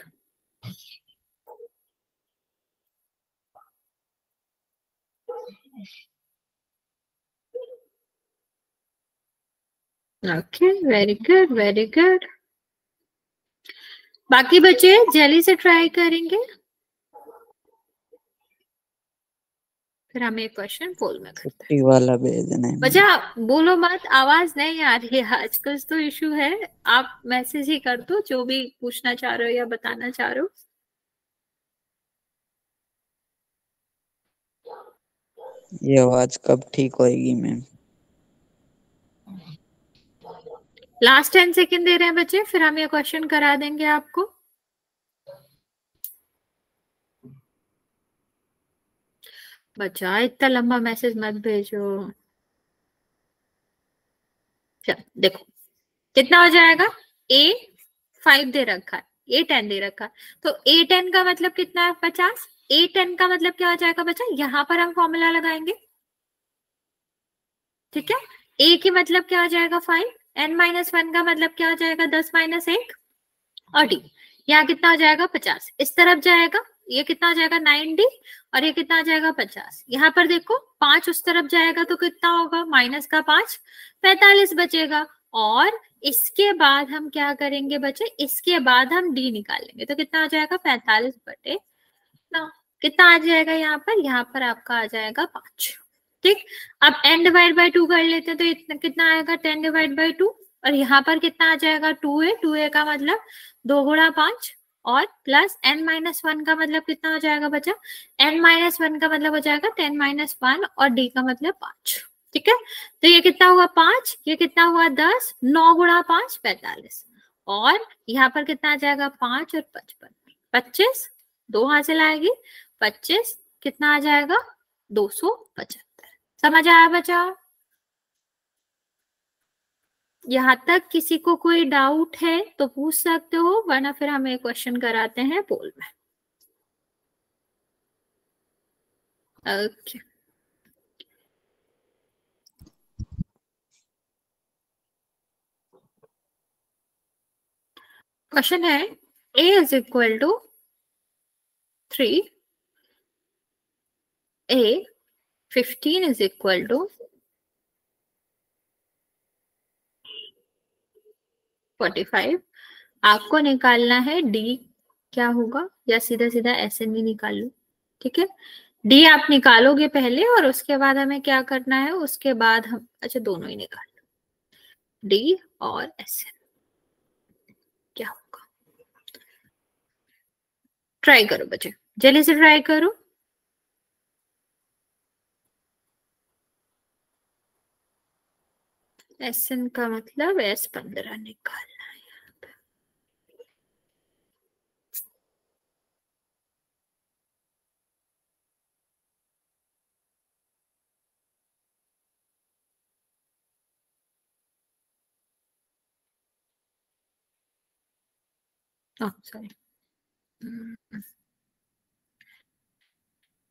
Okay, very good, very good. बाकी बच्चे जल्दी से ट्राई करेंगे, फिर हमें एक क्वेश्चन पोल में करते हैं। छुट्टी वाला भेजना है बच्चा बोलो मत, आवाज नहीं आ रही है, आजकल तो इशू है। आप मैसेज ही कर दो जो भी पूछना चाह रहे हो या बताना चाह रहे हो। ये आवाज कब ठीक होएगी मैम? लास्ट 10 सेकंड दे रहे हैं बच्चे, फिर हम ये क्वेश्चन करा देंगे आपको। बच्चा इतना लंबा मैसेज मत भेजो। चल देखो कितना हो जाएगा। A5 दे रखा है, A10 दे रखा है, तो A10 का मतलब कितना है? 50। A10 का मतलब क्या हो जाएगा बच्चा? यहां पर हम फॉर्मूला लगाएंगे, ठीक है। A की मतलब क्या हो जाएगा? 5। n-1 का मतलब क्या हो जाएगा? 10-1। और D यहाँ कितना हो जाएगा? 50। इस तरफ जाएगा, ये कितना हो जाएगा? 90। और ये कितना हो जाएगा? 50। यहाँ पर देखो 5 उस तरफ जाएगा तो कितना होगा? माइनस का 5, 45 बचेगा। और इसके बाद हम क्या करेंगे बच्चे? इसके बाद हम D निकालेंगे, तो कितना आ जाएगा? 45/9। कितना आ जाएगा यहाँ पर? यहाँ पर आपका आ जाएगा 5। ठीक, अब n/2 कर लेते हैं, तो इतना कितना आएगा? 10/2। और यहाँ पर कितना आ जाएगा? 2a। 2a का मतलब 2 गुणा 5, और प्लस n-1 का मतलब कितना हो जाएगा बच्चा? n-1 का मतलब हो जाएगा 10-1, और d का मतलब 5। ठीक है, तो ये कितना हुआ? 5। ये कितना हुआ? 10। 9 गुणा 5 45। और यहाँ पर कितना आ जाएगा? 5 और 55, 25। 2 हासिल आएगी, 25 कितना आ जाएगा? 275। समझ आया बच्चा? यहाँ तक किसी को कोई डाउट है तो पूछ सकते हो, वरना फिर हम एक क्वेश्चन कराते हैं पोल में। ओके, क्वेश्चन है a is equal to 3, a 15 is equal to 45। आपको निकालना है d क्या होगा, या सीधा सीधा ऐसे नहीं निकाल लो, ठीक है। d आप निकालोगे पहले, और उसके बाद हमें क्या करना है, उसके बाद हम, अच्छा दोनों ही निकाल लो, d और ऐसे क्या होगा। ट्राई करो बच्चे, जल्दी से ट्राई करो। SN का मतलब S15 निकालना है यहाँ पे। सॉरी,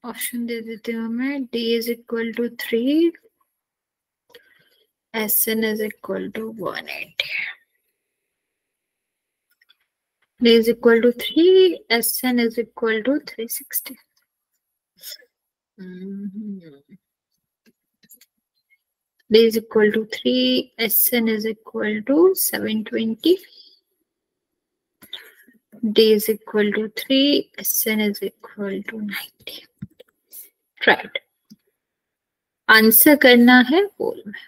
ऑप्शन दे देती हूँ मैं। D is equal to 3, SN is equal to 180। D is equal to 3, SN is equal to 360. D is equal to 3, SN is equal to 720. D is equal to 3, SN is equal to 90. Right. Answer करना है पोल में।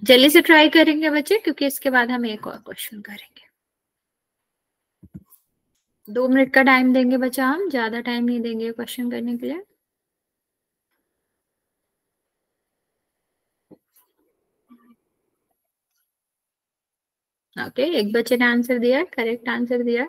जल्दी से try करेंगे बच्चे, क्योंकि इसके बाद हम एक और क्वेश्चन करेंगे। 2 मिनट का टाइम देंगे बच्चा, हम ज्यादा टाइम नहीं देंगे क्वेश्चन करने के लिए। ओके, एक बच्चे ने आंसर दिया, करेक्ट आंसर दिया।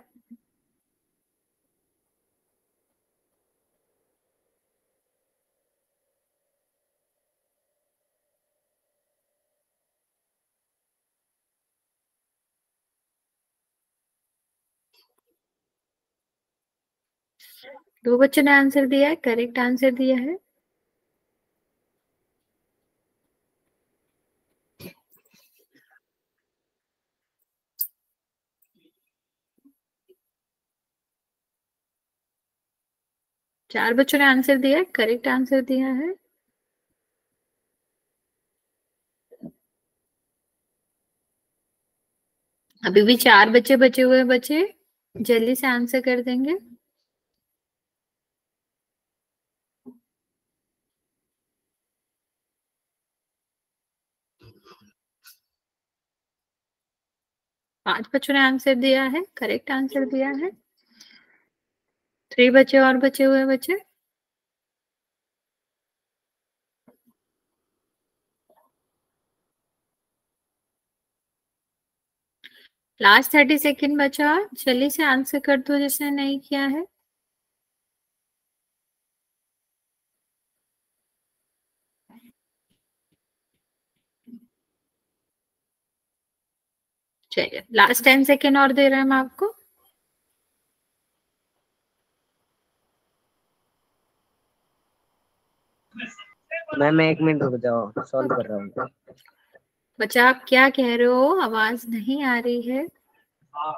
दो बच्चों ने आंसर दिया है, करेक्ट आंसर दिया है। चार बच्चों ने आंसर दिया है, करेक्ट आंसर दिया है। अभी भी चार बच्चे बचे हुए बच्चे जल्दी से आंसर कर देंगे। पांच बच्चों ने आंसर दिया है, करेक्ट आंसर दिया है। 3 बच्चे और बचे हुए बच्चे। लास्ट 30 सेकेंड बचा, जल्दी से आंसर कर दो जिसने नहीं किया है। चलिए लास्ट 10 सेकेंड और दे रहे हैं हम आपको। मैम 1 मिनट रुक जाओ, सॉल्व कर रहा हूँ। बच्चा आप क्या कह रहे हो, आवाज नहीं आ रही है।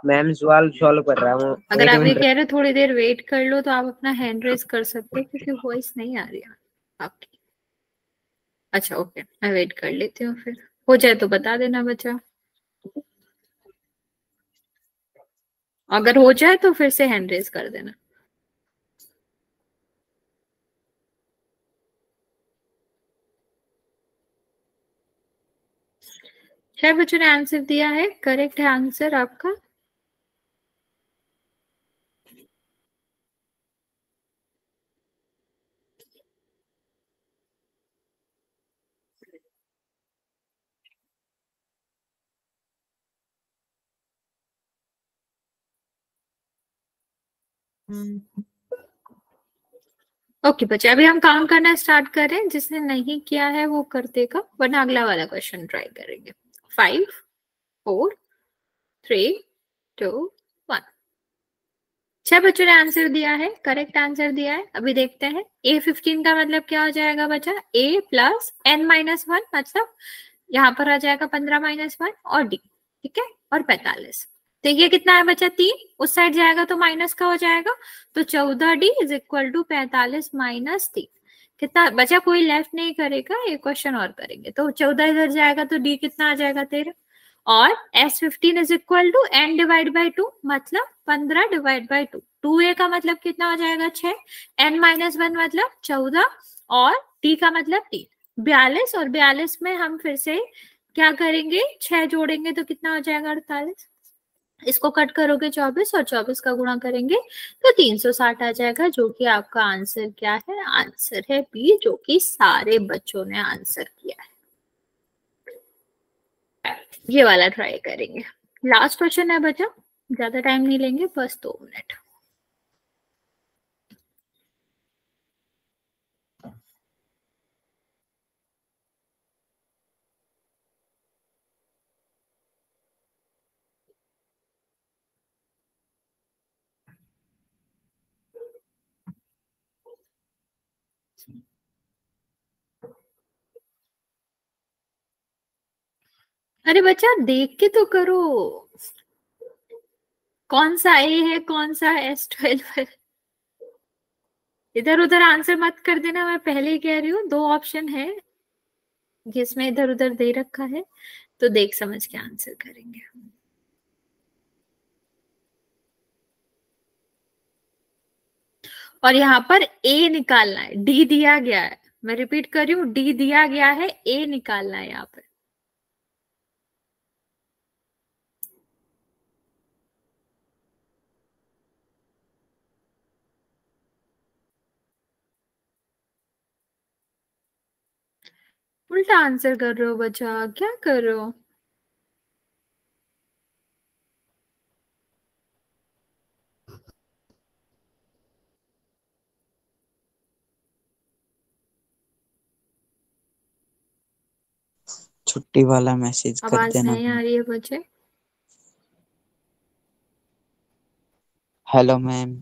मैम सवाल सॉल्व कर रहा हूँ। अगर आप ये कह रहे हो थोड़ी देर वेट कर लो तो आप अपना हैंड रेज कर सकते हो क्योंकि वॉइस नहीं आ रही है आपकी। अच्छा ओके, मैं वेट कर लेती हूँ, फिर हो जाए तो बता देना बच्चा। अगर हो जाए तो फिर से हैंड रेज कर देना। छह बच्चों ने आंसर दिया है, करेक्ट है आंसर आपका। ओके बच्चे, अभी हम काउंट करना स्टार्ट करें। जिसने नहीं किया है वो कर देगा, वरना अगला वाला क्वेश्चन ट्राई करेंगे। 5 4 3 2 1। छह बच्चों ने आंसर दिया है, करेक्ट आंसर दिया है। अभी देखते हैं A15 का मतलब क्या हो जाएगा बच्चा। A प्लस n-1 मतलब यहाँ पर आ जाएगा 15-1 और D, ठीक है, और 45। तो ये कितना है बच्चा 3, उस साइड जाएगा तो माइनस का हो जाएगा, तो 14D is equal to 45 minus 3। कितना बचा, कोई लेफ्ट नहीं करेगा, ये क्वेश्चन और करेंगे। तो 14 इधर जाएगा तो D कितना आ जाएगा 13, और S15 is equal to n divide by 2 मतलब 15 डिवाइड बाई 2। 2A का मतलब कितना हो जाएगा 6, n-1 मतलब 14, और D का मतलब 3 42। और 42 में हम फिर से क्या करेंगे, 6 जोड़ेंगे तो कितना हो जाएगा 48। इसको कट करोगे 24 और 24 का गुणा करेंगे तो 360 आ जाएगा, जो कि आपका आंसर क्या है, आंसर है बी, जो कि सारे बच्चों ने आंसर किया है। ये वाला ट्राई करेंगे। लास्ट क्वेश्चन है बच्चा, ज्यादा टाइम नहीं लेंगे, बस 2 मिनट। अरे बच्चा देख के तो करो, कौन सा ए है कौन सा S12 है। इधर उधर आंसर मत कर देना, मैं पहले ही कह रही हूँ। 2 ऑप्शन है जिसमें इधर उधर दे रखा है, तो देख समझ के आंसर करेंगे। और यहाँ पर ए निकालना है, डी दिया गया है, मैं रिपीट कर रही हूँ, डी दिया गया है, ए निकालना है यहाँ पर। उल्टा आंसर कर रहे हो बच्चा, क्या कर रहे हो। छुट्टी वाला मैसेज कर आवाज देना। नहीं आ रही है बच्चे। Hello ma'am.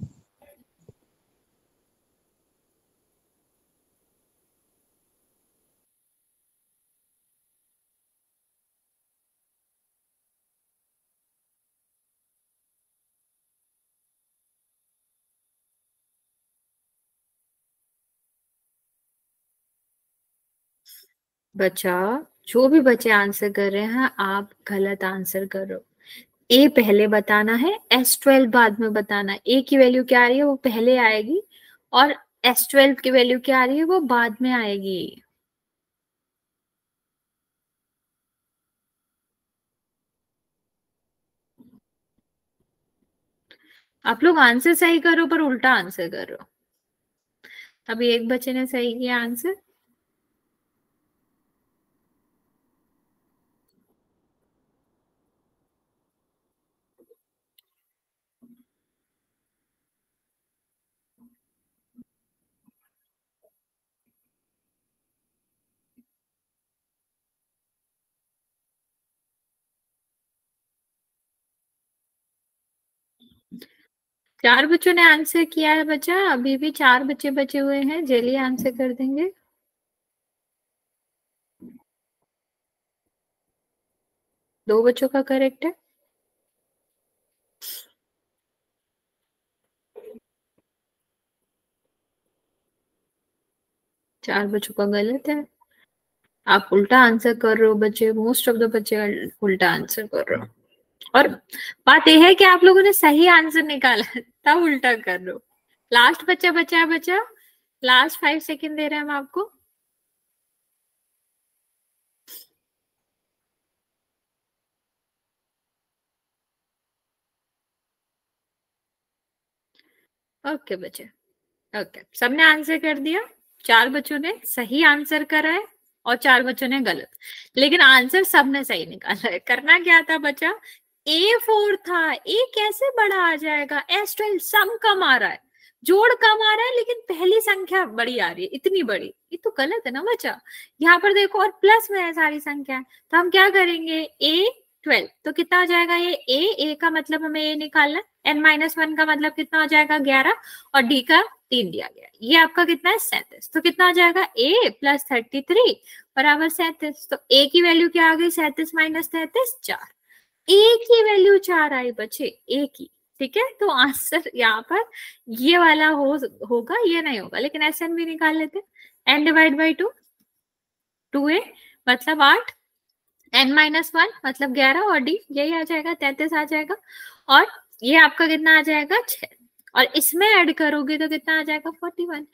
बच्चा, जो भी बच्चे आंसर कर रहे हैं आप गलत आंसर कर रहे हो। ए पहले बताना है, S12 बाद में बताना है। ए की वैल्यू क्या आ रही है वो पहले आएगी और S12 की वैल्यू क्या आ रही है वो बाद में आएगी। आप लोग आंसर सही करो पर उल्टा आंसर कर रहे हो। अभी एक बच्चे ने सही किया आंसर। चार बच्चों ने आंसर किया है बच्चा, अभी भी 4 बच्चे बचे हुए हैं, जल्दी आंसर कर देंगे। दो बच्चों का करेक्ट है। चार बच्चों का गलत है। आप उल्टा आंसर कर रहे हो बच्चे, मोस्ट ऑफ द बच्चे उल्टा आंसर कर रहे हो। और बात यह है कि आप लोगों ने सही आंसर निकाला तब उल्टा कर रहे हो। लास्ट बच्चा बचा है बच्चा, लास्ट 5 सेकेंड दे रहे हैं हम आपको। ओके बच्चे, ओके सबने आंसर कर दिया। 4 बच्चों ने सही आंसर करा है और 4 बच्चों ने गलत, लेकिन आंसर सबने सही निकाला है। करना क्या था बच्चा, A4 था। ए कैसे बड़ा आ जाएगा, S12 सम कम आ रहा है, जोड़ कम आ रहा है, लेकिन पहली संख्या बड़ी आ रही है, इतनी बड़ी, ये तो गलत है ना बच्चा। यहाँ पर देखो और प्लस में है सारी संख्या, तो हम क्या करेंगे, A12 तो कितना आ जाएगा ये ए का मतलब हमें ए निकालना है, n-1 का मतलब कितना हो जाएगा 11 और d का 3 दिया गया, ये आपका कितना है 37। तो कितना आ जाएगा a प्लस 33 बराबर 37। तो a की वैल्यू क्या आ गई 37 माइनस 33 4। ए की वैल्यू 4 आई बच्चे, ए की, ठीक है। तो आंसर यहाँ पर ये वाला होगा, ये नहीं होगा, लेकिन SN भी निकाल लेते। n डिवाइड बाई 2, 2a मतलब 8, n-1 मतलब 11 और d यही आ जाएगा 33 आ जाएगा। और ये आपका कितना आ जाएगा 6, और इसमें ऐड करोगे तो कितना आ जाएगा 41।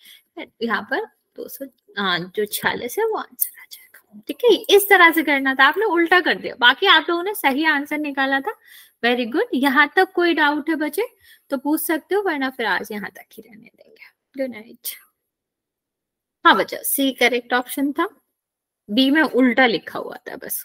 यहाँ पर 200 जो 46 है वो आंसर आ जाएगा, ठीक है। इस तरह से करना था, आपने उल्टा कर दिया। बाकी आप लोगों ने सही आंसर निकाला था, वेरी गुड। यहाँ तक कोई डाउट है बच्चे तो पूछ सकते हो, वरना फिर आज यहाँ तक ही रहने देंगे। Good night. हाँ बच्चा, सी करेक्ट ऑप्शन था, बी में उल्टा लिखा हुआ था बस।